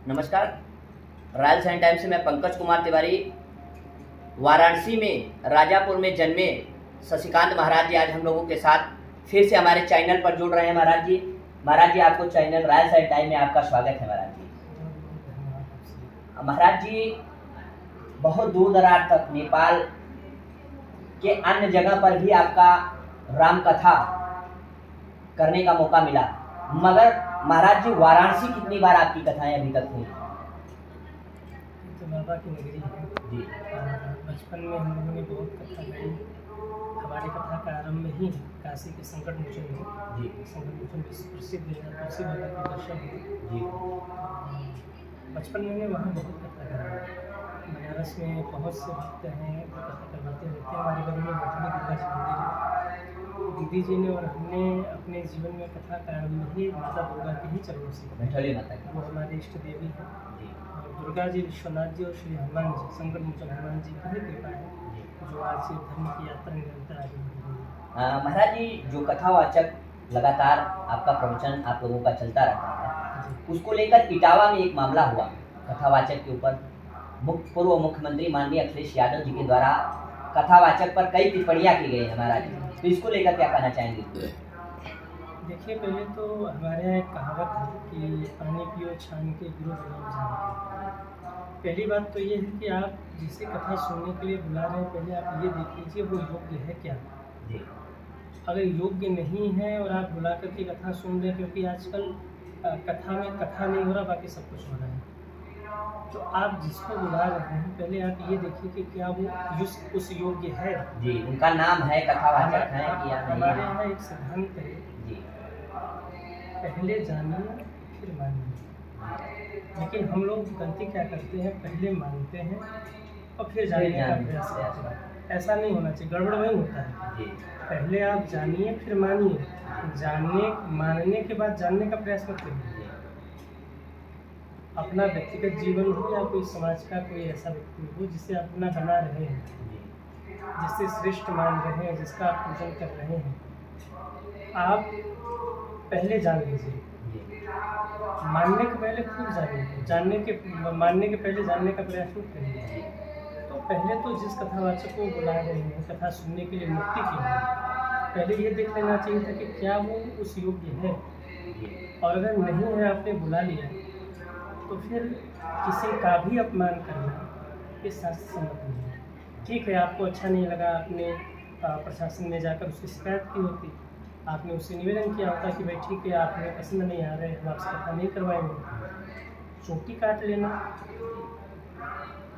नमस्कार। Royal sign time से मैं पंकज कुमार तिवारी। वाराणसी में राजापुर में जन्मे शशिकांत महाराज जी आज हम लोगों के साथ फिर से हमारे चैनल पर जुड़ रहे हैं। महाराज जी आपको चैनल रॉयल साइन टाइम में आपका स्वागत है। महाराज जी बहुत दूर दराज तक नेपाल के अन्य जगह पर भी आपका राम कथा करने का मौका मिला, मगर महाराज जी वाराणसी कितनी बार आपकी कथाएं अभी तक हुई? तो बाबा की नगरी है जी। बचपन में हम लोगों ने बहुत कथा गाई। हमारी कथा का आरंभ ही काशी के संकट मोचन में। जी। संकट मोचन विश्व प्रसिद्ध है, तुलसी माता के दर्शन हुए। जी। बचपन में वहाँ बहुत कथा गाई। बनारस में बहुत से भक्त हैं जो कथा करवाते रहते हैं। हमारे घर में मैथिली दुर्गा जी मंदिर है। दीदी जी ने और हमने अपने जीवन में कथा का आरंभ ही माता दुर्गा के ही चरणों से मैथिली माता की। वो हमारे इष्ट देवी हैं। जी। दुर्गा जी, विश्वनाथ जी और श्री हनुमान जी, संकट मोचन हनुमान जी की ही कृपा है जो आज से धर्म की यात्रा निरंतर आगे बढ़ रही है। महाराज जी जो कथावाचक लगातार आपका प्रवचन आप लोगों का चलता रहता है, उसको लेकर इटावा में एक मामला हुआ कथावाचक के ऊपर। पूर्व मुख्यमंत्री माननीय अखिलेश यादव जी के द्वारा कथावाचक पर कई टिप्पणियां की गई है महाराज जी, तो इसको लेकर क्या कहना चाहेंगे? देखिए, पहले तो हमारे यहाँ एक कहावत है कि पानी पियो छान के गुरु जवाब जान के। पहली बात तो ये है कि आप जिसे कथा सुनने के लिए बुला रहे हैं, पहले आप ये देख लीजिए वो योग्य है क्या। जी। अगर योग्य नहीं है और आप बुला करके कथा सुन रहे हैं, क्योंकि आजकल कथा में कथा नहीं हो रहा, बाकी सब कुछ हो रहा है, तो आप जिसको बुला रहे हैं पहले आप ये देखिए कि क्या वो उस योग्य है। जी, उनका नाम है, कथावाचक है कि या नहीं? हमारे यहाँ एक सिद्धांत है, जी। पहले जानिए फिर मानिए। लेकिन हम लोग गलती क्या करते हैं, पहले मानते हैं और फिर जानने का प्रयास करते हैं। ऐसा नहीं होना चाहिए, गड़बड़ वही होता है। जी। पहले आप जानिए फिर मानिए, मानने के बाद जानने का प्रयास मत करिए। अपना व्यक्तिगत जीवन हो या कोई समाज का कोई ऐसा व्यक्ति हो जिसे आप अपना बना रहे हैं, जिससे श्रेष्ठ मान रहे हैं, जिसका आप पूजन कर रहे हैं, आप पहले जान लीजिए। मानने के पहले खुद जानिए, मानने के पहले जानने का प्रयास मत करिए। तो पहले तो जिस कथावाचक को बुला रहे हैं कथा सुनने के लिए मुक्ति के लिए, पहले ये देख लेना चाहिए था कि क्या वो उस योग्य है। और अगर नहीं है, आपने बुला लिया, तो फिर किसी का भी अपमान करना ये शास्त्र सम्मत नहीं है। ठीक है, आपको अच्छा नहीं लगा, आपने प्रशासन में जाकर उसकी शिकायत की होती, आपने उससे निवेदन किया होता कि भाई ठीक है, आपने पसंद नहीं आ रहे, हम आपसे कथा नहीं करवाएंगे। चोटी काट लेना,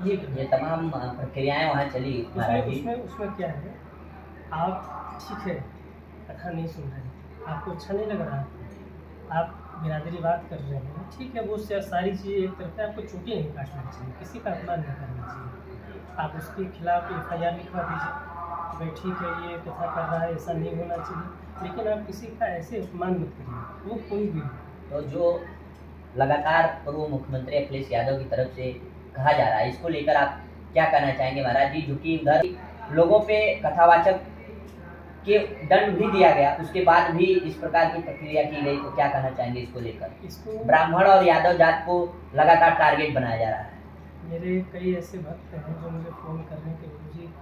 ये तमाम प्रक्रियाएं वहाँ चली। उसमें क्या है, आप ठीक है कथा नहीं सुन रहे, आपको अच्छा नहीं लग रहा, आप बिरादरी बात कर रहे हैं, ठीक है, वो सारी चीज़ें एक तरफ है। आपको चोटी नहीं काटना चाहिए, किसी का अपमान नहीं करना चाहिए। आप उसके खिलाफ FIR लिखवा दीजिए, भाई ठीक है ये कथा कर रहा है, ऐसा नहीं होना चाहिए, लेकिन आप किसी का ऐसे अपमान मत करिए, वो कोई भी हो। तो जो लगातार पूर्व मुख्यमंत्री अखिलेश यादव की तरफ से कहा जा रहा है, इसको लेकर आप क्या कहना चाहेंगे महाराज जी? जो कि उधर लोगों पे कथावाचक के दंड भी दिया गया, उसके बाद भी इस प्रकार की प्रक्रिया की गई, तो क्या कहना चाहेंगे इसको लेकर? इसको ब्राह्मण और यादव जात को लगातार टारगेट बनाया जा रहा है। मेरे कई ऐसे भक्त हैं जो मुझे फ़ोन कर रहे हैं कि गुरुजी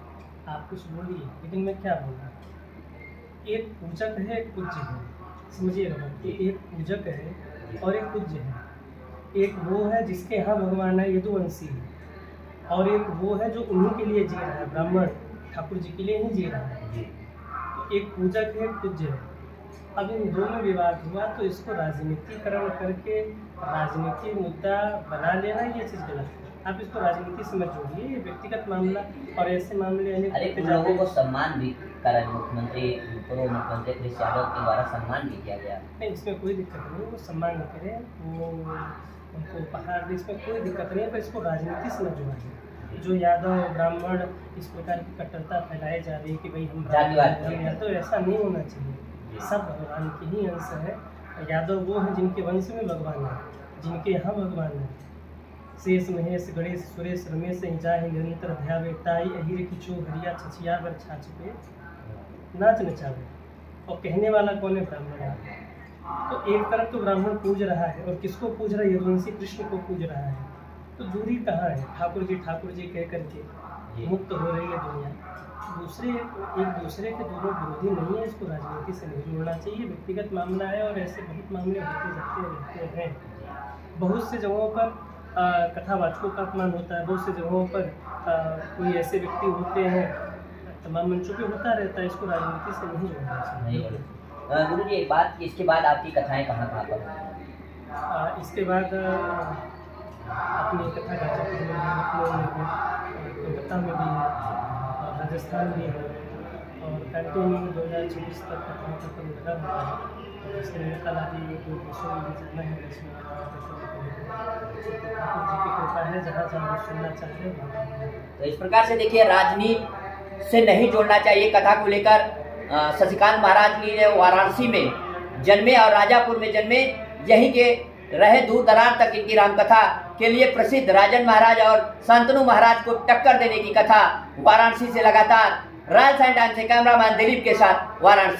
आप कुछ बोलिए, लेकिन मैं क्या बोलूँ। एक पूजक है, एक पूज्य है, समझिएगा कि एक पूजक है और एक पूज्य है। एक वो है जिसके यहाँ भगवान है, यदुवंशी है, और एक वो है जो उन्हीं के लिए जी रहा है, ब्राह्मण ठाकुर जी के लिए ही जी रहा है। तो एक पूजक है, एक पूज्य है। अब इन दोनों विवाद हुआ, तो इसको राजनीतिकरण करके राजनीतिक मुद्दा बना लेना, ये चीज़ गलत है। आप इसको राजनीति से मत जोड़िए, ये व्यक्तिगत मामला, और ऐसे मामले अरे उन लोगों को सम्मान भी करा, मुख्यमंत्री पूर्व मुख्यमंत्री अखिलेश यादव के द्वारा सम्मान भी किया गया। नहीं, इसमें कोई दिक्कत नहीं, वो सम्मान न करें, वो उनको उपहार दे, इसमें कोई दिक्कत नहीं है, पर इसको राजनीति से न जोड़िए। जो यादव ब्राह्मण इस प्रकार की कट्टरता फैलाई जा रही है कि भाई हम यादव, तो ऐसा नहीं होना चाहिए। सब भगवान के ही अंश है। यादव वो हैं जिनके वंश में भगवान है, जिनके यहाँ भगवान है। शेष महेश गणेश सुरेश रमेश जाहि निरंतर ध्यावे, ताई अहिर किचो हरिया छछिया गर छाछ पे नाच नचावे। और कहने वाला कौन है? ब्राह्मण है। तो एक तरफ तो ब्राह्मण पूज रहा है, और किसको पूज रहा है? यदुवंशी कृष्ण को पूज रहा है। तो दूरी कहाँ है? ठाकुर जी कह करके मुक्त हो रही है दुनिया। एक दूसरे के दोनों विरोधी नहीं है, इसको राजनीति से नहीं जोड़ना चाहिए। व्यक्तिगत मामला है, और ऐसे बहुत मामले होते जाते रहते हैं। बहुत से जगहों पर कथावाचकों का अपमान होता है, बहुत से जगहों पर कोई ऐसे व्यक्ति होते हैं, तमाम मंचों पे होता रहता है। इसको राजनीति से नहीं जोड़ना चाहिए। गुरु जी एक बात, इसके बाद आपकी कथाएं कहाँ कहाँ पर होंगी? इसके बाद अपनी कथा गाजीपुर में भी, लखनऊ में भी, कोलकाता में भी है, और राजस्थान भी है, और कंटिन्यू 2026 तक कथाओं का क्रम लगा हुआ है। जैसे कल आदि कोई विषय में जाना है, इसमें ठाकुर जी की कृपा है, जहाँ जहाँ वो सुनना चाहते हैं। तो इस प्रकार से देखिए, राजनीति से नहीं जोड़ना चाहिए कथा को लेकर। शशिकांत महाराज जी ने वाराणसी में जन्मे और राजापुर में जन्मे, यहीं के रहे, दूर दरार तक इनकी रामकथा के लिए प्रसिद्ध। राजन महाराज और शांतनु महाराज को टक्कर देने की कथा वाराणसी से लगातार। राज टाइम से कैमरामैन दिलीप के साथ वाराणसी।